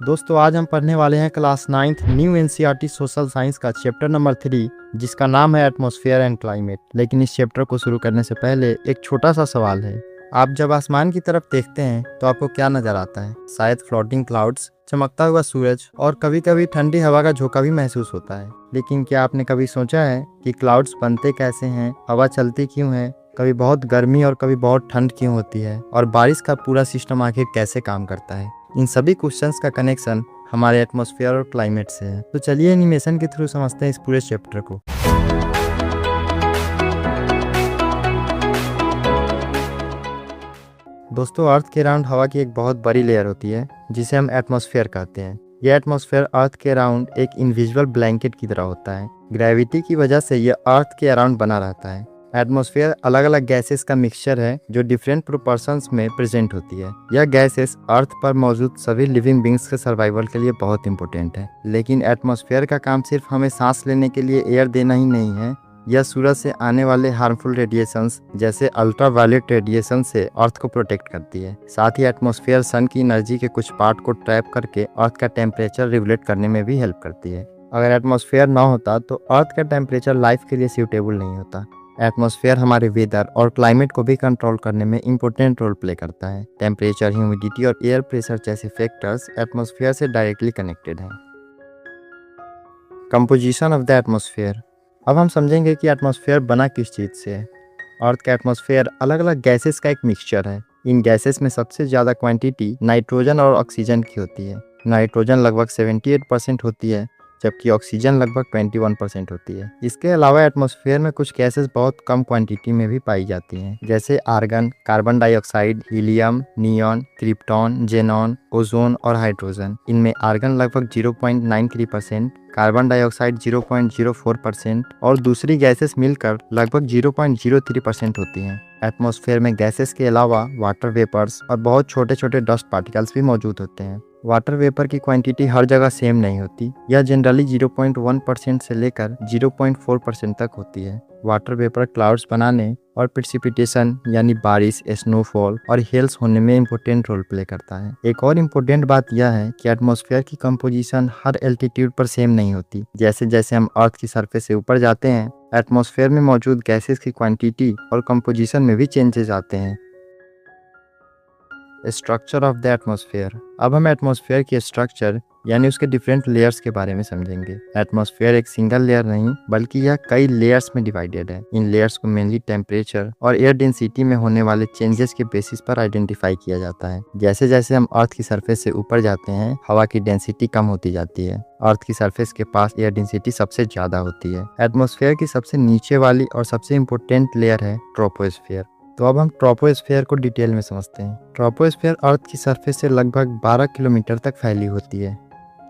दोस्तों आज हम पढ़ने वाले हैं class 9th new NCERT social science का चैप्टर नंबर 3 जिसका नाम है एटमॉस्फेयर एंड क्लाइमेट। लेकिन इस चैप्टर को शुरू करने से पहले एक छोटा सा सवाल है। आप जब आसमान की तरफ देखते हैं तो आपको क्या नजर आता है? शायद फ्लोटिंग क्लाउड्स, चमकता हुआ सूरज और कभी कभी ठंडी हवा का झोंका भी महसूस होता है। लेकिन क्या आपने कभी सोचा है कि क्लाउड्स बनते कैसे हैं, हवा चलती क्यों है, कभी बहुत गर्मी और कभी बहुत ठंड क्यों होती है, और बारिश का पूरा सिस्टम आखिर कैसे काम करता है? इन सभी क्वेश्चंस का कनेक्शन हमारे एटमॉस्फेयर और क्लाइमेट से है। तो चलिए एनिमेशन के थ्रू समझते हैं इस पूरे चैप्टर को। दोस्तों अर्थ के अराउंड हवा की एक बहुत बड़ी लेयर होती है जिसे हम एटमॉस्फेयर कहते हैं। यह एटमॉस्फेयर अर्थ के अराउंड एक इनविजिबल ब्लैंकेट की तरह होता है। ग्रेविटी की वजह से यह अर्थ के अराउंड बना रहता है। एटमॉस्फेयर अलग अलग गैसेस का मिक्सचर है जो डिफरेंट प्रोपोर्शंस में प्रेजेंट होती है। यह गैसेस अर्थ पर मौजूद सभी लिविंग बींग्स के सर्वाइवल के लिए बहुत इंपॉर्टेंट है। लेकिन एटमॉस्फेयर का काम सिर्फ हमें सांस लेने के लिए एयर देना ही नहीं है। यह सूरज से आने वाले हार्मफुल रेडिएशंस जैसे अल्ट्रावायलेट रेडिएशन से अर्थ को प्रोटेक्ट करती है। साथ ही एटमॉस्फेयर सन की एनर्जी के कुछ पार्ट को ट्रैप करके अर्थ का टेम्परेचर रेगुलेट करने में भी हेल्प करती है। अगर एटमॉस्फेयर ना होता तो अर्थ का टेम्परेचर लाइफ के लिए सूटेबल नहीं होता। एटमॉस्फेयर हमारे वेदर और क्लाइमेट को भी कंट्रोल करने में इंपॉर्टेंट रोल प्ले करता है। टेम्परेचर, ह्यूमिडिटी और एयर प्रेशर जैसे फैक्टर्स एटमॉस्फेयर से डायरेक्टली कनेक्टेड हैं। Composition of the atmosphere. अब हम समझेंगे कि एटमॉस्फेयर बना किस चीज़ से है। अर्थ का एटमॉस्फेयर अलग अलग गैसेस का एक मिक्सचर है। इन गैसेस में सबसे ज़्यादा क्वांटिटी नाइट्रोजन और ऑक्सीजन की होती है। नाइट्रोजन लगभग 78% होती है जबकि ऑक्सीजन लगभग 21% होती है। इसके अलावा एटमॉस्फेयर में कुछ गैसेस बहुत कम क्वांटिटी में भी पाई जाती हैं, जैसे argon, carbon dioxide, helium, neon, krypton, xenon, ozone और हाइड्रोजन। इनमें आर्गन लगभग 0.93%, कार्बन डाइऑक्साइड 0.04% और दूसरी गैसेस मिलकर लगभग 0.03% होती हैं। एटमॉस्फेयर में गैसेस के अलावा वाटर वेपर्स और बहुत छोटे छोटे डस्ट पार्टिकल्स भी मौजूद होते हैं। वाटर वेपर की क्वांटिटी हर जगह सेम नहीं होती। यह जनरली 0.1% से लेकर 0.4% तक होती है। वाटर वेपर क्लाउड्स बनाने और प्रेसिपिटेशन यानी बारिश, स्नोफॉल और हेल्स होने में इम्पोर्टेंट रोल प्ले करता है। एक और इम्पोर्टेंट बात यह है कि एटमॉस्फेयर की कंपोजिशन हर एल्टीट्यूड पर सेम नहीं होती। जैसे जैसे हम अर्थ की सरफेस से ऊपर जाते हैं, एटमॉस्फेयर में मौजूद गैसेस की क्वांटिटी और कंपोजिशन में भी चेंजेस आते हैं। Structure of the atmosphere. अब हम एटमॉस्फेयर की स्ट्रक्चर यानी उसके डिफरेंट लेयर्स के बारे में समझेंगे। एटमॉस्फेयर एक सिंगल लेयर नहीं बल्कि यह कई लेयर्स में डिवाइडेड है। इन लेयर्स को मेनली टेम्परेचर और एयर डेंसिटी में होने वाले चेंजेस के बेसिस पर आइडेंटिफाई किया जाता है। जैसे जैसे हम अर्थ की सरफेस से ऊपर जाते हैं, हवा की डेंसिटी कम होती जाती है। अर्थ की सरफेस के पास एयर डेंसिटी सबसे ज्यादा होती है। एटमॉस्फेयर की सबसे नीचे वाली और सबसे इम्पोर्टेंट लेयर है ट्रोपोस्फेयर। तो अब हम ट्रोपोस्फेयर को डिटेल में समझते हैं। ट्रोपोस्फेयर अर्थ की सरफेस से लगभग 12 किलोमीटर तक फैली होती है।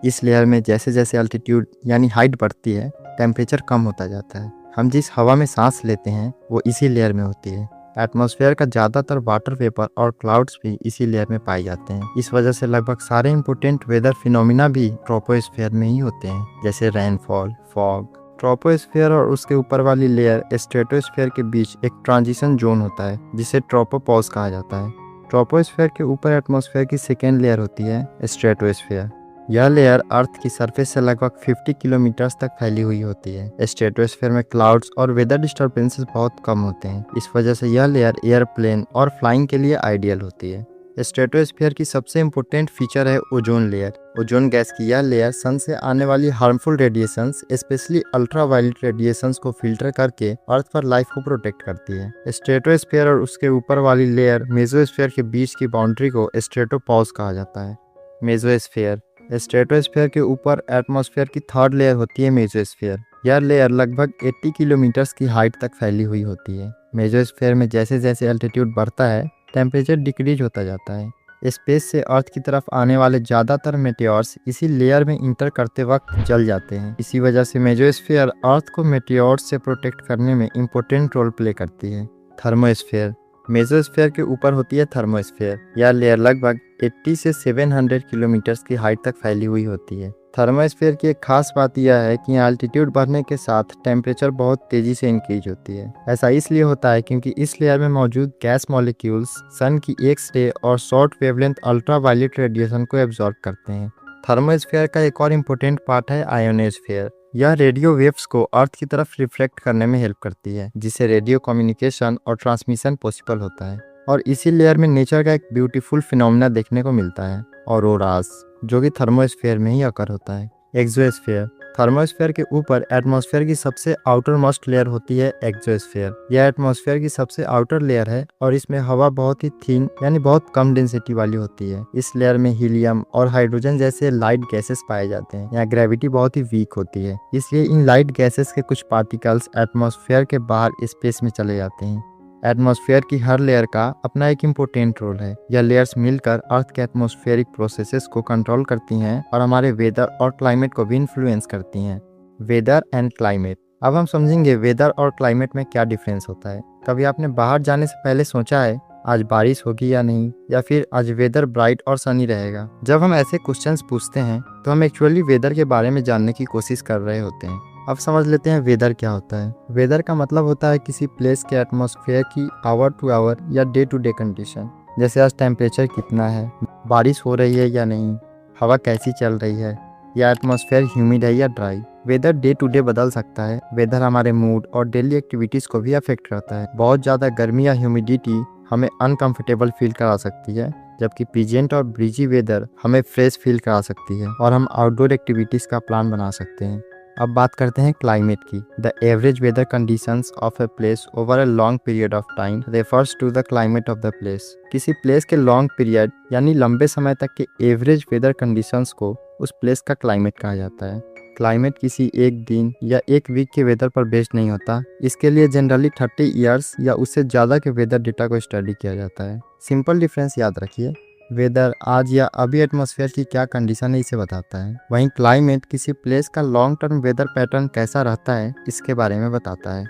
इस लेयर में जैसे जैसे अल्टीट्यूड यानी हाइट बढ़ती है, टेम्परेचर कम होता जाता है। हम जिस हवा में सांस लेते हैं वो इसी लेयर में होती है। एटमॉस्फेयर का ज़्यादातर वाटर वेपर और क्लाउड्स भी इसी लेयर में पाए जाते हैं। इस वजह से लगभग सारे इंपॉर्टेंट वेदर फिनोमिना भी ट्रोपोस्फेयर में ही होते हैं, जैसे रेनफॉल, फॉग। ट्रोपोस्फेयर और उसके ऊपर वाली लेयर स्ट्रेटोस्फेयर के बीच एक ट्रांजिशन जोन होता है जिसे ट्रोपोपॉज कहा जाता है। ट्रोपोस्फेयर के ऊपर एटमॉस्फेयर की सेकेंड लेयर होती है स्ट्रेटोस्फेयर। यह लेयर अर्थ की सरफेस से लगभग 50 किलोमीटर्स तक फैली हुई होती है। स्ट्रेटोस्फेयर में क्लाउड्स और वेदर डिस्टर्बेंसेस बहुत कम होते हैं। इस वजह से यह लेयर एयरप्लेन और फ्लाइंग के लिए आइडियल होती है। स्ट्रेटोस्फेयर की सबसे इम्पोर्टेंट फीचर है ओजोन लेयर। ओजोन गैस की यह लेयर सन से आने वाली harmful radiations, specially ultraviolet radiations को फिल्टर करके अर्थ पर लाइफ को प्रोटेक्ट करती है। स्ट्रेटोस्फेयर और उसके ऊपर वाली लेयर मेसोस्फेयर के बीच की बाउंड्री को स्ट्रेटोपॉज कहा जाता है। मेसोस्फेयर। स्ट्रेटोस्फेयर के ऊपर एटमॉस्फेयर की थर्ड लेयर होती है मेसोस्फेयर। यह लेयर लगभग 80 किलोमीटर्स की हाइट तक फैली हुई होती है। मेसोस्फेयर में जैसे जैसे एल्टीट्यूड बढ़ता है, टेम्परेचर डिक्रीज होता जाता है। स्पेस से अर्थ की तरफ आने वाले ज़्यादातर मेटेओर्स इसी लेयर में इंटर करते वक्त जल जाते हैं। इसी वजह से मेसोस्फेयर अर्थ को मेटेओर्स से प्रोटेक्ट करने में इम्पोर्टेंट रोल प्ले करती है। थर्मोस्फेयर। मेसोस्फेयर के ऊपर होती है थर्मोस्फेयर। यह लेयर लगभग 80 से 700 किलोमीटर्स की हाइट तक फैली हुई होती है। थर्मोस्फेयर की एक खास बात यह है कि एल्टीट्यूड बढ़ने के साथ टेम्परेचर बहुत तेजी से इंक्रीज होती है। ऐसा इसलिए होता है क्योंकि इस लेयर में मौजूद गैस मॉलिक्यूल्स सन की एक्स रे और शॉर्ट वेवलेंथ अल्ट्रावायलेट रेडिएशन को एब्जॉर्ब करते हैं। थर्मोस्फेयर का एक और इम्पोर्टेंट पार्ट है आयोनोस्फेयर। यह रेडियो वेव्स को अर्थ की तरफ रिफ्लेक्ट करने में हेल्प करती है, जिससे रेडियो कम्युनिकेशन और ट्रांसमिशन पॉसिबल होता है। और इसी लेयर में नेचर का एक ब्यूटीफुल फिनोमेना देखने को मिलता है, ऑरोरास, जो कि थर्मोस्फेयर में ही अकर होता है। एक्सोस्फेयर, थर्मोस्फेयर के ऊपर एटमॉस्फेयर की सबसे आउटर मोस्ट लेयर होती है एक्सोस्फेयर। यह एटमॉस्फेयर की सबसे आउटर लेयर है और इसमें हवा बहुत ही थिन यानी बहुत कम डेंसिटी वाली होती है। इस लेयर में हीलियम और हाइड्रोजन जैसे लाइट गैसेस पाए जाते हैं। यहाँ ग्रेविटी बहुत ही वीक होती है, इसलिए इन लाइट गैसेस के कुछ पार्टिकल्स एटमॉस्फेयर के बाहर स्पेस में चले जाते हैं। एटमॉस्फेयर की हर लेयर का अपना एक इम्पोर्टेंट रोल है। यह लेयर्स मिलकर अर्थ के एटमॉस्फेरिक प्रोसेसेस को कंट्रोल करती हैं और हमारे वेदर और क्लाइमेट को भी इन्फ्लुएंस करती हैं। Weather and climate. अब हम समझेंगे वेदर और क्लाइमेट में क्या डिफरेंस होता है। कभी आपने बाहर जाने से पहले सोचा है आज बारिश होगी या नहीं, या फिर आज वेदर ब्राइट और सनी रहेगा? जब हम ऐसे क्वेश्चंस पूछते हैं तो हम एक्चुअली वेदर के बारे में जानने की कोशिश कर रहे होते हैं। अब समझ लेते हैं वेदर क्या होता है। वेदर का मतलब होता है किसी प्लेस के एटमॉस्फेयर की आवर टू आवर या डे टू डे कंडीशन। जैसे आज टेम्परेचर कितना है, बारिश हो रही है या नहीं, हवा कैसी चल रही है, या एटमॉस्फेयर ह्यूमिड है या dry. Weather day to day बदल सकता है। वेदर हमारे मूड और डेली एक्टिविटीज़ को भी अफेक्ट करता है। बहुत ज़्यादा गर्मी या ह्यूमिडिटी हमें अनकंफर्टेबल फील करा सकती है, जबकि पीजेंट और ब्रीजी वेदर हमें फ्रेश फील करा सकती है और हम आउटडोर एक्टिविटीज़ का प्लान बना सकते हैं। अब बात करते हैं क्लाइमेट की। The average weather conditions of a place over a long period of time refers to the climate of the place. किसी प्लेस के लॉन्ग पीरियड यानी लंबे समय तक के एवरेज वेदर कंडीशंस को उस प्लेस का क्लाइमेट कहा जाता है। क्लाइमेट किसी एक दिन या एक वीक के वेदर पर बेस्ड नहीं होता। इसके लिए जनरली 30 ईयर्स या उससे ज़्यादा के वेदर डेटा को स्टडी किया जाता है। सिंपल डिफरेंस याद रखिए, वेदर आज या अभी एटमॉस्फेयर की क्या कंडीशन है इसे बताता है, वहीं क्लाइमेट किसी प्लेस का लॉन्ग टर्म वेदर पैटर्न कैसा रहता है इसके बारे में बताता है।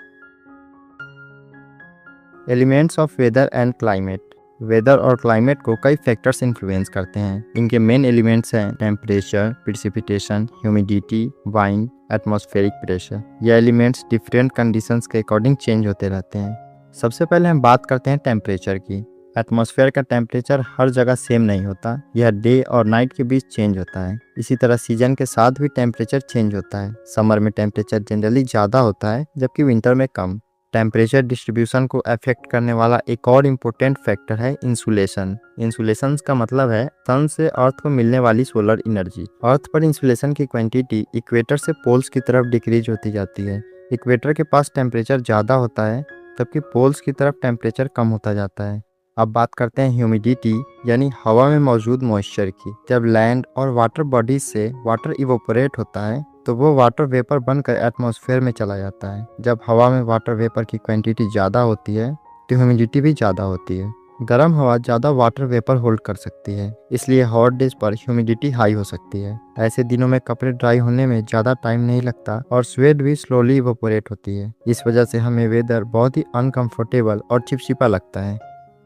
Elements of weather and climate. Weather और क्लाइमेट को कई फैक्टर्स इन्फ्लुएंस करते हैं। इनके मेन एलिमेंट्स हैं temperature, precipitation, humidity, wind, atmospheric pressure. ये एलिमेंट्स डिफरेंट कंडीशंस के अकॉर्डिंग चेंज होते रहते हैं। सबसे पहले हम बात करते हैं टेम्परेचर की। एटमॉस्फेयर का टेम्परेचर हर जगह सेम नहीं होता, यह डे और नाइट के बीच चेंज होता है। इसी तरह सीजन के साथ भी टेम्परेचर चेंज होता है। समर में टेम्परेचर जनरली ज़्यादा होता है, जबकि विंटर में कम। टेम्परेचर डिस्ट्रीब्यूशन को अफेक्ट करने वाला एक और इम्पोर्टेंट फैक्टर है इंसुलेशन। इंसुलेशन का मतलब है सन से अर्थ को मिलने वाली सोलर एनर्जी। अर्थ पर इंसुलेशन की क्वांटिटी इक्वेटर से पोल्स की तरफ डिक्रीज होती जाती है। इक्वेटर के पास टेम्परेचर ज़्यादा होता है, जबकि पोल्स की तरफ टेम्परेचर कम होता जाता है। अब बात करते हैं ह्यूमिडिटी यानी हवा में मौजूद मॉइस्चर की। जब लैंड और वाटर बॉडीज से वाटर इवोपोरेट होता है तो वो वाटर वेपर बनकर एटमॉस्फेयर में चला जाता है। जब हवा में वाटर वेपर की क्वांटिटी ज़्यादा होती है तो ह्यूमिडिटी भी ज़्यादा होती है। गर्म हवा ज़्यादा वाटर वेपर होल्ड कर सकती है, इसलिए हॉट डेज पर ह्यूमिडिटी हाई हो सकती है। ऐसे दिनों में कपड़े ड्राई होने में ज़्यादा टाइम नहीं लगता और स्वेट भी स्लोली इवोपोरेट होती है। इस वजह से हमें वेदर बहुत ही अनकंफर्टेबल और चिपचिपा लगता है।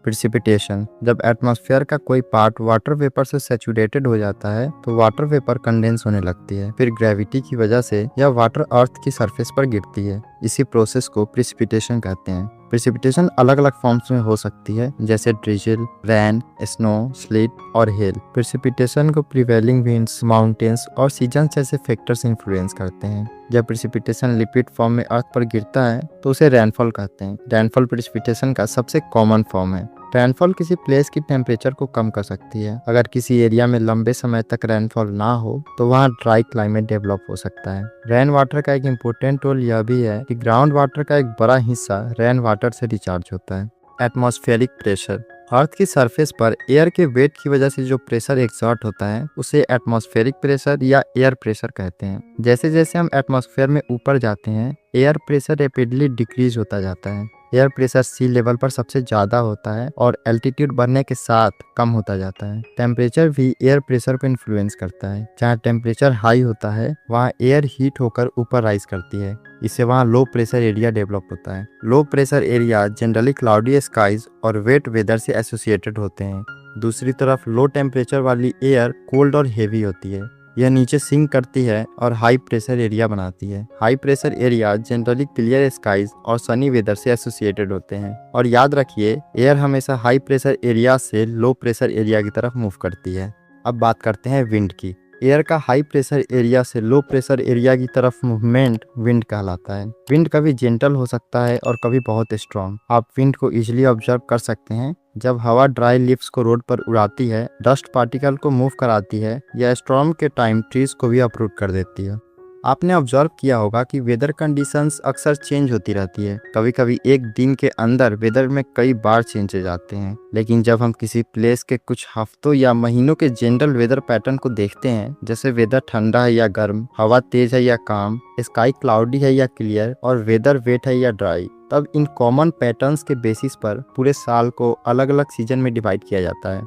प्रेसिपिटेशन। जब एटमॉस्फेयर का कोई पार्ट वाटर वेपर से सैचुरेटेड हो जाता है तो वाटर वेपर कंडेंस होने लगती है। फिर ग्रेविटी की वजह से यह वाटर अर्थ की सरफेस पर गिरती है। इसी प्रोसेस को प्रेसिपिटेशन कहते हैं। प्रेसिपिटेशन अलग अलग फॉर्म्स में हो सकती है, जैसे ड्रिजल, रेन, स्नो, स्लिट और हेल। प्रेसिपिटेशन को प्रिवेलिंग विंड्स, माउंटेन्स और सीजन जैसे फैक्टर्स इन्फ्लुएंस करते हैं। जब प्रेसिपिटेशन लिक्विड फॉर्म में अर्थ पर गिरता है तो उसे रेनफॉल कहते हैं। रेनफॉल प्रेसिपिटेशन का सबसे कॉमन फॉर्म है। रेनफॉल किसी प्लेस की टेम्परेचर को कम कर सकती है। अगर किसी एरिया में लंबे समय तक रेनफॉल ना हो तो वहाँ ड्राई क्लाइमेट डेवलप हो सकता है। रेन वाटर का एक इम्पोर्टेंट रोल यह भी है कि ग्राउंड वाटर का एक बड़ा हिस्सा रेन वाटर से रिचार्ज होता है। Atmospheric pressure. अर्थ की सरफेस पर एयर के वेट की वजह से जो प्रेशर एक्सर्ट होता है उसे एटमॉस्फेरिक प्रेशर या एयर प्रेशर कहते हैं। जैसे जैसे हम एटमॉस्फेयर में ऊपर जाते हैं एयर प्रेशर रैपिडली डिक्रीज होता जाता है। एयर प्रेशर सी लेवल पर सबसे ज़्यादा होता है और एल्टीट्यूड बढ़ने के साथ कम होता जाता है। टेम्परेचर भी एयर प्रेशर को इन्फ्लुएंस करता है। जहाँ टेम्परेचर हाई होता है वहाँ एयर हीट होकर ऊपर राइज करती है, इससे वहाँ लो प्रेशर एरिया डेवलप होता है। Low pressure area generally cloudy skies और वेट वेदर से एसोसिएटेड होते हैं। दूसरी तरफ लो टेम्परेचर वाली एयर कोल्ड और हेवी होती है। यह नीचे सिंक करती है और हाई प्रेशर एरिया बनाती है। High pressure area generally clear skies और सनी वेदर से एसोसिएटेड होते हैं। और याद रखिए एयर हमेशा हाई प्रेशर एरिया से लो प्रेशर एरिया की तरफ मूव करती है। अब बात करते हैं विंड की। एयर का हाई प्रेशर एरिया से लो प्रेशर एरिया की तरफ मूवमेंट विंड कहलाता है। विंड कभी जेंटल हो सकता है और कभी बहुत स्ट्रॉन्ग। आप विंड को इजीली ऑब्जर्व कर सकते हैं जब हवा ड्राई लीव्स को रोड पर उड़ाती है, डस्ट पार्टिकल को मूव कराती है या स्टॉर्म के टाइम ट्रीज को भी अप्रूट कर देती है। आपने ऑब्जर्व किया होगा कि वेदर कंडीशंस अक्सर चेंज होती रहती है। कभी कभी एक दिन के अंदर वेदर में कई बार चेंज हो जाते हैं, लेकिन जब हम किसी प्लेस के कुछ हफ्तों या महीनों के जनरल वेदर पैटर्न को देखते हैं, जैसे वेदर ठंडा है या गर्म, हवा तेज है या काम, स्काई क्लाउडी है या क्लियर और वेदर वेट है या ड्राई, तब इन कॉमन पैटर्न्स के बेसिस पर पूरे साल को अलग अलग सीजन में डिवाइड किया जाता है।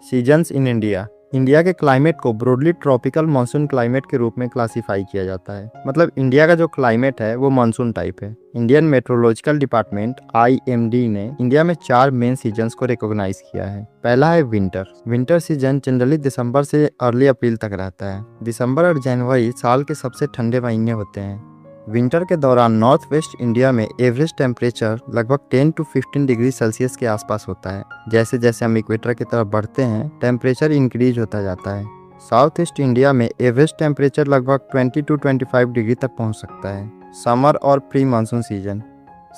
Seasons in India. इंडिया के क्लाइमेट को ब्रॉडली ट्रॉपिकल मानसून क्लाइमेट के रूप में क्लासिफाई किया जाता है। मतलब इंडिया का जो क्लाइमेट है वो मानसून टाइप है। इंडियन मेट्रोलॉजिकल डिपार्टमेंट IMD ने इंडिया में 4 मेन सीजन्स को रिकॉग्नाइज किया है। पहला है विंटर। विंटर सीजन जनरली दिसंबर से अर्ली अप्रैल तक रहता है। दिसंबर और जनवरी साल के सबसे ठंडे महीने होते हैं। विंटर के दौरान नॉर्थ वेस्ट इंडिया में एवरेज टेम्परेचर लगभग 10 to 15 डिग्री सेल्सियस के आसपास होता है। जैसे जैसे हम इक्वेटर की तरफ बढ़ते हैं, टेम्परेचर इंक्रीज होता जाता है। साउथ ईस्ट इंडिया में एवरेज टेम्परेचर लगभग 20 to 25 डिग्री तक पहुंच सकता है। समर और प्री मानसून सीजन।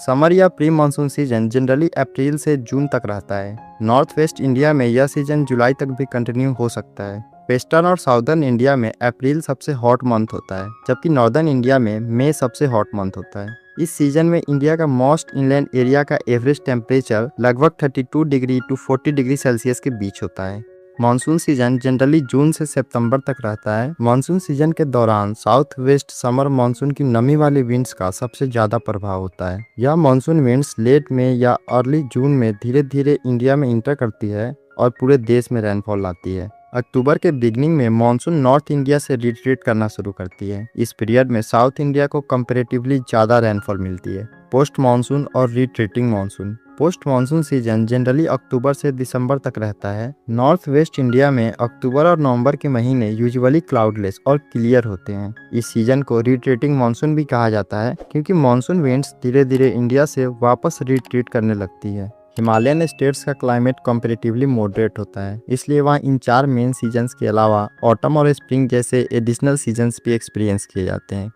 समर या प्री मानसून सीजन जनरली अप्रैल से जून तक रहता है। नॉर्थ वेस्ट इंडिया में यह सीजन जुलाई तक भी कंटिन्यू हो सकता है। वेस्टर्न और साउदर्न इंडिया में अप्रैल सबसे हॉट मंथ होता है, जबकि नॉर्दर्न इंडिया में मई सबसे हॉट मंथ होता है। इस सीजन में इंडिया का मोस्ट इनलैंड एरिया का एवरेज टेम्परेचर लगभग 32 डिग्री to 40 डिग्री सेल्सियस के बीच होता है। मानसून सीजन जनरली जून से सितंबर तक रहता है। मानसून सीजन के दौरान साउथ वेस्ट समर मानसून की नमी वाली विंड्स का सबसे ज्यादा प्रभाव होता है। यह मानसून विंड्स लेट में या अर्ली जून में धीरे धीरे इंडिया में इंटर करती है और पूरे देश में रेनफॉल लाती है। अक्टूबर के बिगनिंग में मानसून नॉर्थ इंडिया से रिट्रीट करना शुरू करती है। इस पीरियड में साउथ इंडिया को कंपैरेटिवली ज़्यादा रेनफॉल मिलती है। पोस्ट मानसून और retreating monsoon. Post monsoon season generally अक्टूबर से दिसंबर तक रहता है। नॉर्थ वेस्ट इंडिया में अक्टूबर और नवंबर के महीने यूजुअली क्लाउडलेस और क्लियर होते हैं। इस सीजन को रिट्रीटिंग मानसून भी कहा जाता है, क्योंकि मानसून विंड्स धीरे धीरे इंडिया से वापस रिट्रीट करने लगती है। हिमालयन स्टेट्स का क्लाइमेट कंपैरेटिवली मॉडरेट होता है, इसलिए वहाँ इन 4 मेन सीजन्स के अलावा ऑटम और स्प्रिंग जैसे एडिशनल सीजन्स भी एक्सपीरियंस किए जाते हैं।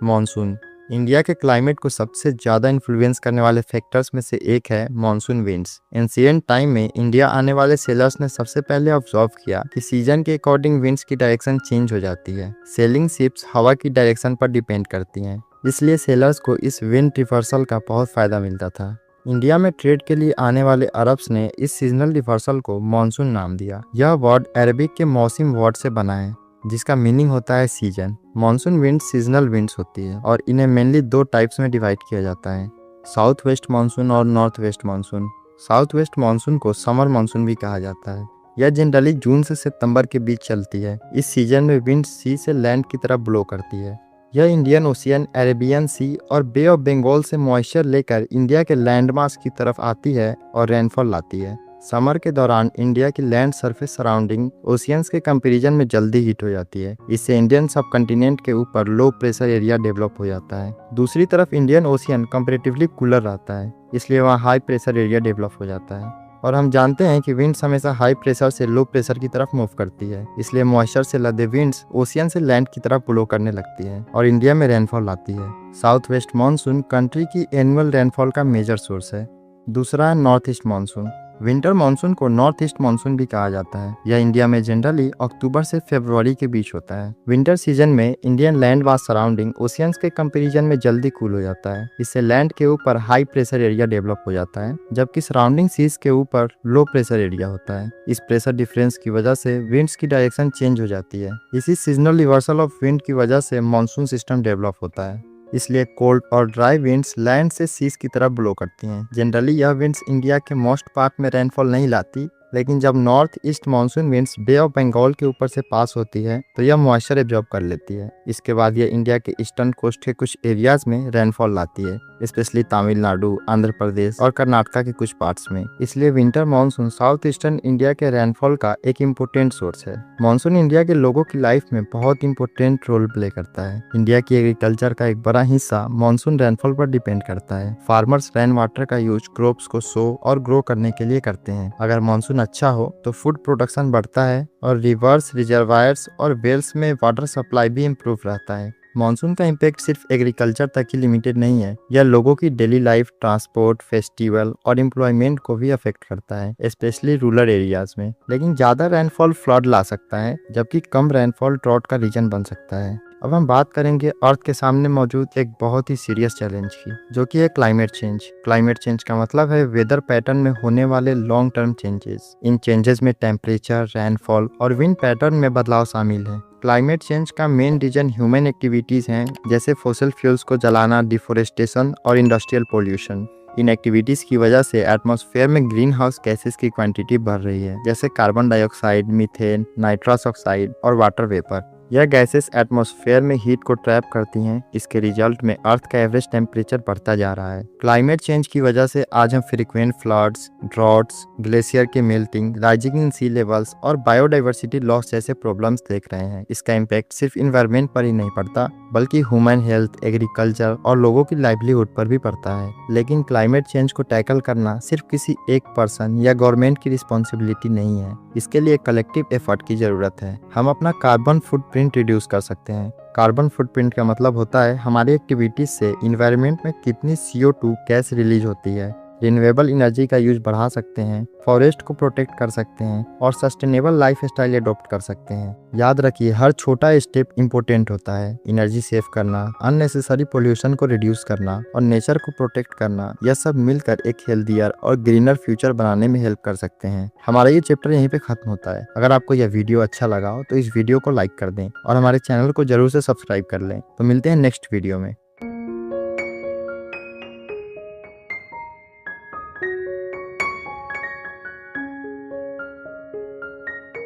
मानसून। इंडिया के क्लाइमेट को सबसे ज़्यादा इन्फ्लुएंस करने वाले फैक्टर्स में से एक है मानसून विंड्स। एंशिएंट टाइम में इंडिया आने वाले सेलर्स ने सबसे पहले ऑब्जर्व किया कि सीजन के अकॉर्डिंग विंड्स की डायरेक्शन चेंज हो जाती है। सेलिंग शिप्स हवा की डायरेक्शन पर डिपेंड करती हैं, इसलिए सेलर्स को इस विंड रिवर्सल का बहुत फ़ायदा मिलता था। इंडिया में ट्रेड के लिए आने वाले अरब्स ने इस सीजनल रिवर्सल को मानसून नाम दिया। यह वर्ड अरबिक के मौसम वर्ड से बना है, जिसका मीनिंग होता है season. Monsoon winds seasonal winds होती है और इन्हें मेनली 2 टाइप्स में डिवाइड किया जाता है, साउथ वेस्ट मानसून और north west monsoon. South west monsoon को समर मानसून भी कहा जाता है। यह जनरली जून से सितंबर के बीच चलती है। इस सीजन में विंड सी से लैंड की तरफ ब्लो करती है। यह इंडियन ओशियन, अरेबियन सी और बे ऑफ बंगाल से मॉइस्चर लेकर इंडिया के लैंडमास की तरफ आती है और रेनफॉल लाती है। समर के दौरान इंडिया की लैंड सरफेस सराउंडिंग ओशियंस के कंपैरिजन में जल्दी हीट हो जाती है। इससे इंडियन सब कंटिनेंट के ऊपर लो प्रेशर एरिया डेवलप हो जाता है। दूसरी तरफ इंडियन ओशियन कंपैरेटिवली कूलर रहता है, इसलिए वहाँ हाई प्रेशर एरिया डेवलप हो जाता है। और हम जानते हैं कि विंड्स हमेशा हाई प्रेशर से लो प्रेशर की तरफ मूव करती है, इसलिए मॉइस्चर से लदे विंड्स ओशियन से लैंड की तरफ ब्लो करने लगती है और इंडिया में रेनफॉल लाती है। साउथ वेस्ट मानसून कंट्री की एनुअल रेनफॉल का मेजर सोर्स है। दूसरा है north east monsoon. Winter monsoon को नॉर्थ ईस्ट मानसून भी कहा जाता है। यह इंडिया में जनरली अक्टूबर से फरवरी के बीच होता है। विंटर सीजन में इंडियन लैंड वास सराउंडिंग ओशियंस के कंपैरिजन में जल्दी कूल हो जाता है। इससे लैंड के ऊपर हाई प्रेशर एरिया डेवलप हो जाता है, जबकि सराउंडिंग सीज के ऊपर लो प्रेशर एरिया होता है। इस प्रेशर डिफरेंस की वजह से विंड्स की डायरेक्शन चेंज हो जाती है। इसी सीजनल रिवर्सल ऑफ विंड की वजह से मानसून सिस्टम डेवलप होता है। इसलिए कोल्ड और ड्राई विंड्स लैंड से सीज की तरफ ब्लो करती हैं। जनरली यह विंड्स इंडिया के मोस्ट पार्ट में रेनफॉल नहीं लाती, लेकिन जब north east monsoon winds bay of Bengal के ऊपर से पास होती है तो यह मॉइस्चर एब्जॉर्ब कर लेती है। इसके बाद यह इंडिया के ईस्टर्न कोस्ट के कुछ एरियाज में रेनफॉल लाती है, स्पेशली तमिलनाडु, आंध्र प्रदेश और कर्नाटका के कुछ पार्ट्स में। इसलिए winter monsoon south eastern India के रेनफॉल का एक इम्पोर्टेंट सोर्स है। मानसून इंडिया के लोगों की लाइफ में बहुत इंपॉर्टेंट रोल प्ले करता है। इंडिया की एग्रीकल्चर का एक बड़ा हिस्सा मानसून रेनफॉल पर डिपेंड करता है। फार्मर्स रेन वाटर का यूज क्रॉप्स को सो और ग्रो करने के लिए करते हैं। अगर मानसून अच्छा हो तो फूड प्रोडक्शन बढ़ता है और रिवर्स रिजर्वायर्स और वेल्स में वाटर सप्लाई भी इम्प्रूव रहता है। मानसून का इम्पैक्ट सिर्फ एग्रीकल्चर तक ही लिमिटेड नहीं है, यह लोगों की डेली लाइफ, ट्रांसपोर्ट, फेस्टिवल और एम्प्लॉयमेंट को भी अफेक्ट करता है, स्पेशली रूरल एरियाज में। लेकिन ज़्यादा रेनफॉल फ्लड ला सकता है, जबकि कम रेनफॉल ड्रॉट का रीजन बन सकता है। अब हम बात करेंगे अर्थ के सामने मौजूद एक बहुत ही सीरियस चैलेंज की, जो कि है क्लाइमेट चेंज। क्लाइमेट चेंज का मतलब है वेदर पैटर्न में होने वाले लॉन्ग टर्म चेंजेस। इन चेंजेस में टेम्परेचर, रेनफॉल और विंड पैटर्न में बदलाव शामिल है। क्लाइमेट चेंज का मेन रीजन ह्यूमन एक्टिविटीज हैं, जैसे फॉसिल फ्यूल्स को जलाना, डिफोरेस्टेशन और इंडस्ट्रियल पोल्यूशन। इन एक्टिविटीज की वजह से एटमॉस्फेयर में ग्रीन हाउस गैसेस की क्वांटिटी बढ़ रही है, जैसे carbon dioxide, methane, nitrous oxide और वाटर वेपर। यह गैसेस एटमॉस्फेयर में हीट को ट्रैप करती हैं। इसके रिजल्ट में अर्थ का एवरेज टेम्परेचर बढ़ता जा रहा है। क्लाइमेट चेंज की वजह से आज हम फ्रीक्वेंट फ्लड्स, ड्रॉट्स, ग्लेशियर के melting, rising in sea levels और बायोडाइवर्सिटी लॉस जैसे प्रॉब्लम्स देख रहे हैं। इसका इम्पैक्ट सिर्फ इन्वायरमेंट पर ही नहीं पड़ता, बल्कि ह्यूमन हेल्थ, एग्रीकल्चर और लोगों की लाइवलीहुड पर भी पड़ता है। लेकिन क्लाइमेट चेंज को टैकल करना सिर्फ किसी एक पर्सन या गवर्नमेंट की रिस्पॉन्सिबिलिटी नहीं है। इसके लिए कलेक्टिव एफर्ट की जरूरत है। हम अपना कार्बन फुटप्रिंट रिड्यूस कर सकते हैं। कार्बन फुटप्रिंट का मतलब होता है हमारी एक्टिविटीज से इन्वायरमेंट में कितनी CO2 गैस रिलीज होती है। रिन्यूएबल एनर्जी का यूज बढ़ा सकते हैं, फॉरेस्ट को प्रोटेक्ट कर सकते हैं और सस्टेनेबल लाइफ स्टाइल एडॉप्ट कर सकते हैं। याद रखिए, हर छोटा स्टेप इंपॉर्टेंट होता है। एनर्जी सेव करना, अननेसेसरी पोल्यूशन को रिड्यूस करना और नेचर को प्रोटेक्ट करना, यह सब मिलकर एक हेल्दियर और ग्रीनर फ्यूचर बनाने में हेल्प कर सकते हैं। हमारा ये चैप्टर यहीं पे खत्म होता है। अगर आपको यह वीडियो अच्छा लगा हो तो इस वीडियो को लाइक कर दें और हमारे चैनल को जरूर से सब्सक्राइब कर लें। तो मिलते हैं नेक्स्ट वीडियो में।